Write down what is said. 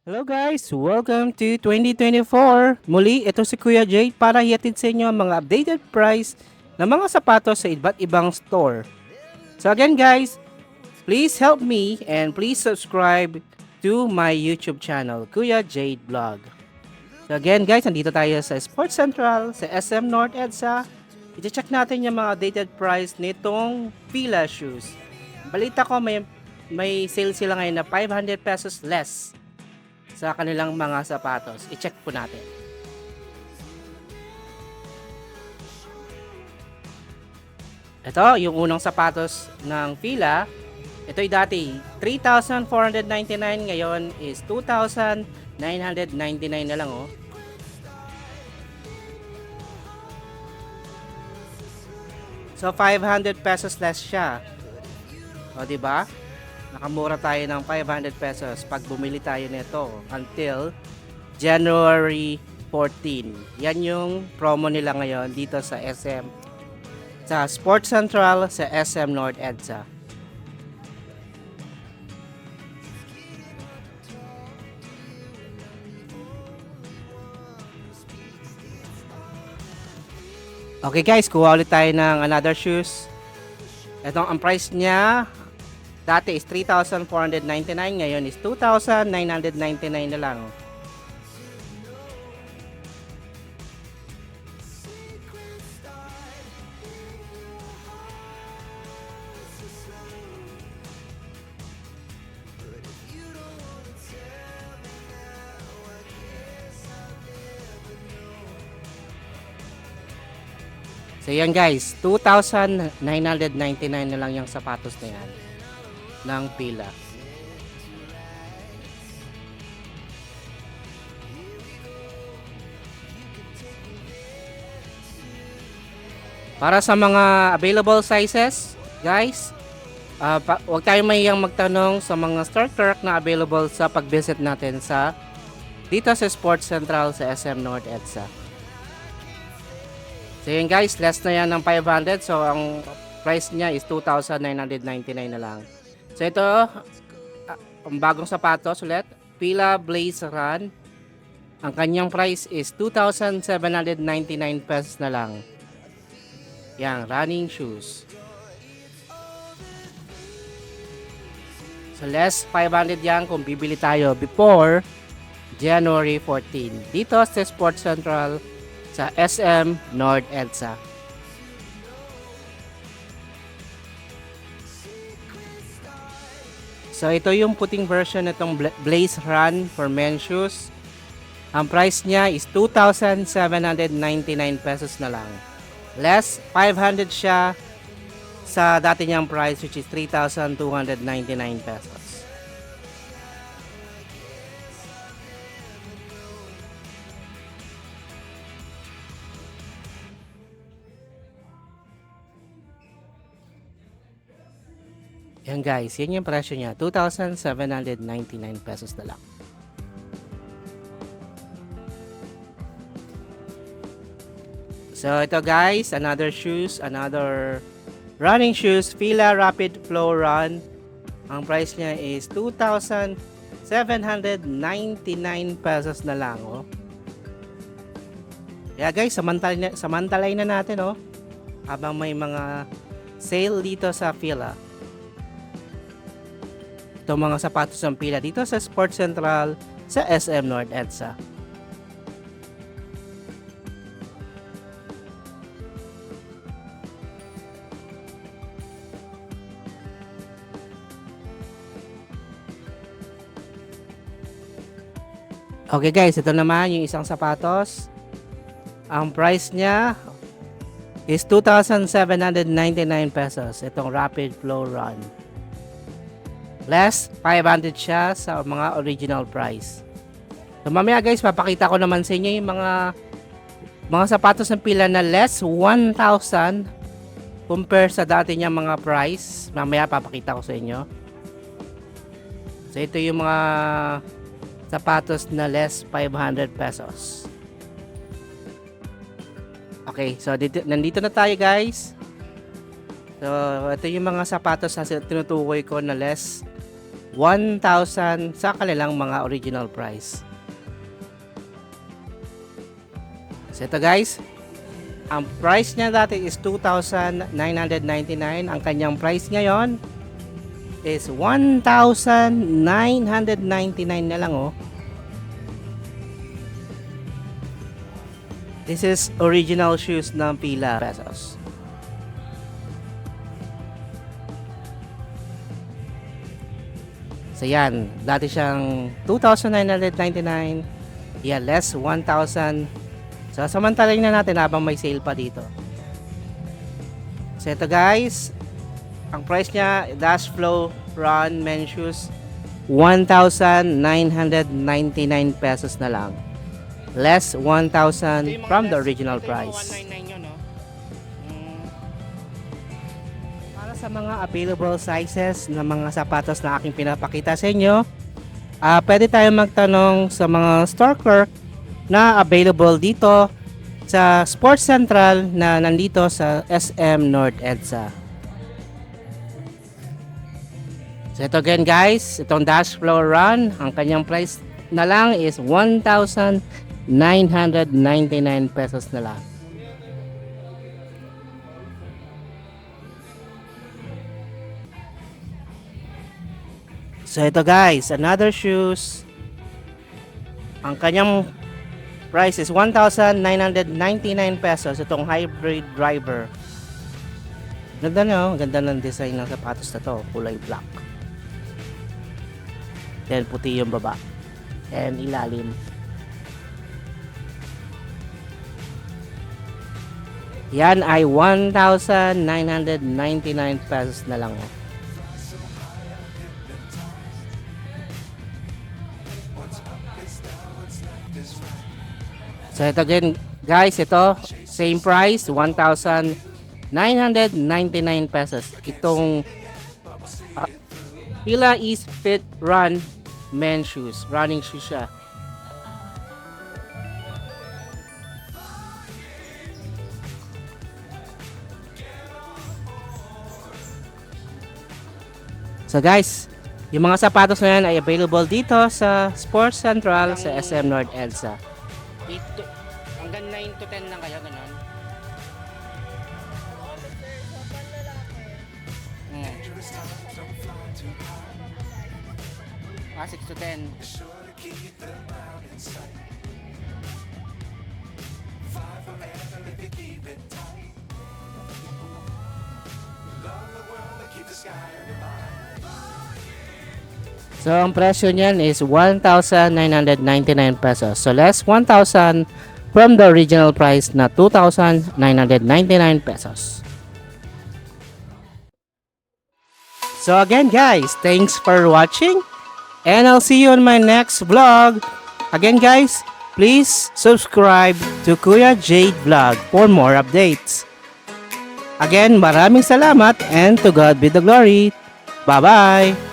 Hello guys! Welcome to 2024! Muli, ito si Kuya Jade para hihatid sa inyo ang mga updated price ng mga sapatos sa iba't ibang store. So again guys, please help me and please subscribe to my YouTube channel, Kuya Jade Vlog. So again guys, nandito tayo sa Sports Central, sa SM North EDSA. I-check natin yung mga updated price nitong Fila shoes. Balita ko may sale sila ngayon na 500 pesos less sa kanilang mga sapatos. I-check po natin. Ito, yung unang sapatos ng Fila. Ito'y dati 3,499, ngayon is 2,999 na lang oh. So 500 pesos less siya. O di ba? Nakamura tayo ng 500 pesos pag bumili tayo nito until January 14. Yan yung promo nila ngayon dito sa SM, sa Sports Central, sa SM North EDSA. Okay guys, kuha ulit tayo ng another shoes. Itong ang price niya dati is 3,499, ngayon is 2,999 na lang. So yan guys, 2,999 na lang yung sapatos na yan ng Fila. Para sa mga available sizes, guys, huwag tayong mahiyang magtanong sa mga store clerk na available sa pag-visit natin sa dito sa Sports Central sa SM North EDSA. So yun guys, less na yan ng 500. So ang price niya is 2,999 na lang. So ito, ang bagong sapatos ulit, Fila Blaze Run. Ang kanyang price is 2,799 pesos na lang. Yan, running shoes. So less 500 yan kung bibili tayo before January 14. Dito sa Sports Central sa SM North EDSA. So ito yung puting version nitong Blaze Run for men's shoes. Ang price niya is 2,799 pesos na lang. Less 500 siya sa dati niyang price, which is 3,299 pesos. Yan guys, yan yung presyo niya, 2,799 pesos na lang. So ito guys, another shoes, another running shoes, Fila Rapid Flow Run. Ang price niya is 2,799 pesos na lang oh. Kaya guys, samantalay na natin oh, habang may mga sale dito sa Fila. Ito mga sapatos ng Fila dito sa Sports Central sa SM North EDSA. Okay guys, ito naman yung isang sapatos. Ang price niya is 2,799 pesos. Itong Rapid Flow Run. Less 500 siya sa mga original price. So mamaya guys, papakita ko naman sa inyo yung mga sapatos ng Fila na less 1,000 compare sa dati niya mga price. Mamaya papakita ko sa inyo. So ito yung mga sapatos na less 500 pesos. Okay, so nandito na tayo guys. So ito yung mga sapatos na tinutukoy ko na less 1,000 sa kanilang mga original price. So ito guys, ang price niya dati is 2,999. Ang kanyang price ngayon is 1,999 na lang oh. This is original shoes ng pila pesos. So yan, dati siyang 2,999. Yeah, less 1,000. So samantalin na natin habang may sale pa dito. So ito guys, ang price niya, Dash Flow Run men's shoes, 1,999 pesos na lang. Less 1,000 from the original price. Para sa mga available sizes ng mga sapatos na aking pinapakita sa inyo, pwede tayo magtanong sa mga store clerk na available dito sa Sports Central na nandito sa SM North EDSA. So ito again guys, itong Dash Flow Run, ang kanyang price na lang is 1,999 pesos na lang. So ito guys, another shoes. Ang kanyang price is 1,999 pesos. Itong hybrid driver. Ganda no, ganda ng design ng sapatos na to, kulay black. Then puti yung baba and ilalim. Yan ay 1,999 pesos na lang. So ito again guys, ito same price, 1,999 pesos. Itong Fila East Fit Run men's shoes, running shoes siya. So guys, yung mga sapatos na yan ay available dito sa Sports Central sa SM North EDSA. Hanggang 9 to 10 lang kaya ganun. Hmm. 6 to 10. So ang presyo niyan is 1,999 pesos. So less 1,000 from the original price na 2,999 pesos. So again guys, thanks for watching and I'll see you on my next vlog. Again guys, please subscribe to Kuya Jade Vlog for more updates. Again, maraming salamat and to God be the glory. Bye bye!